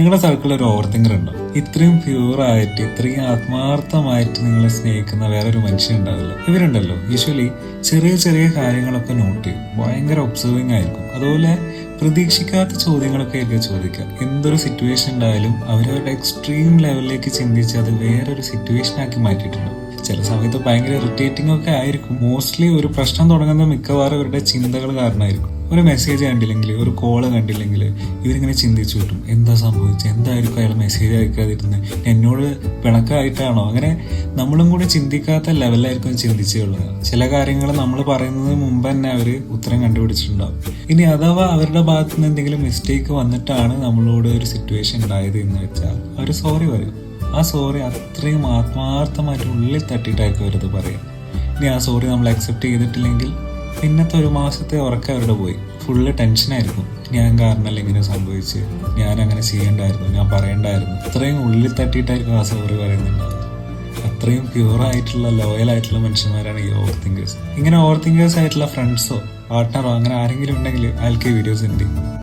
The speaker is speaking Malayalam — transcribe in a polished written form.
നിങ്ങളുടെ സർക്കിളിൽ ഒരു ഓവർ തിങ്കർ ഉണ്ടോ? ഇത്രയും പ്യൂറായിട്ട് ഇത്രയും ആത്മാർത്ഥമായിട്ട് നിങ്ങളെ സ്നേഹിക്കുന്ന വേറൊരു മനുഷ്യൻ ഉണ്ടാവില്ല. ഇവരുണ്ടല്ലോ യൂഷ്വലി ചെറിയ ചെറിയ കാര്യങ്ങളൊക്കെ നോട്ട് ചെയ്യും, ഭയങ്കര ഒബ്സർവിങ് ആയിരിക്കും. അതുപോലെ പ്രതീക്ഷിക്കാത്ത ചോദ്യങ്ങളൊക്കെ ആയിരിക്കും ചോദിക്കുക. എന്തൊരു സിറ്റുവേഷൻ ഉണ്ടായാലും അവരവരുടെ എക്സ്ട്രീം ലെവലിലേക്ക് ചിന്തിച്ച് അത് വേറൊരു സിറ്റുവേഷൻ ആക്കി മാറ്റിയിട്ടുണ്ട്. ചില സമയത്ത് ഭയങ്കര ഇറിറ്റേറ്റിംഗ് ഒക്കെ ആയിരിക്കും. മോസ്റ്റ്ലി ഒരു പ്രശ്നം തുടങ്ങുന്ന മിക്കവാറും അവരുടെ ചിന്തകൾ കാരണമായിരിക്കും. ഒരു മെസ്സേജ് കണ്ടില്ലെങ്കിൽ, ഒരു കോള് കണ്ടില്ലെങ്കിൽ ഇവരിങ്ങനെ ചിന്തിച്ചു കിട്ടും, എന്താ സംഭവിച്ചത്, എന്തായിരിക്കും അയാൾ മെസ്സേജ് അയക്കാതിരുന്നത്, എന്നോട് പിണക്കമായിട്ടാണോ? അങ്ങനെ നമ്മളും കൂടി ചിന്തിക്കാത്ത ലെവലായിരിക്കും ചിന്തിച്ചുള്ളത്. ചില കാര്യങ്ങൾ നമ്മൾ പറയുന്നതിന് മുമ്പ് തന്നെ അവർ ഉത്തരം കണ്ടുപിടിച്ചിട്ടുണ്ടാവും. ഇനി അഥവാ അവരുടെ ഭാഗത്തു നിന്ന് എന്തെങ്കിലും മിസ്റ്റേക്ക് വന്നിട്ടാണ് നമ്മളോട് ഒരു സിറ്റുവേഷൻ ഉണ്ടായത് എന്ന് വെച്ചാൽ അവർ സോറി പറയും. ആ സോറി അത്രയും ആത്മാർത്ഥമായിട്ട് ഉള്ളിൽ തട്ടിയിട്ടായിരിക്കും അവരത് പറയാം. ഇനി ആ സോറി നമ്മൾ അക്സെപ്റ്റ് ചെയ്തിട്ടില്ലെങ്കിൽ പിന്നത്തെ ഒരു മാസത്തെ ഉറക്കം അവരുടെ പോയി. ഫുള്ള് ടെൻഷനായിരിക്കും. ഞാൻ കാരണമല്ല ഇങ്ങനെ സംഭവിച്ച്, ഞാൻ അങ്ങനെ ചെയ്യണ്ടായിരുന്നു, ഞാൻ പറയണ്ടായിരുന്നു. അത്രയും ഉള്ളിൽ തട്ടിയിട്ടായിരിക്കും ആ സോറി പറയുന്നുണ്ടാവുക. അത്രയും പ്യൂറായിട്ടുള്ള ലോയലായിട്ടുള്ള മനുഷ്യന്മാരാണ് ഈ ഓവർ തിങ്കേഴ്സ്. ഇങ്ങനെ ഓവർ തിങ്കേഴ്സ് ആയിട്ടുള്ള ഫ്രണ്ട്സോ പാർട്ട്ണറോ അങ്ങനെ ആരെങ്കിലും ഉണ്ടെങ്കിൽ അയാൾക്ക് ഈ വീഡിയോസ് ഉണ്ട്.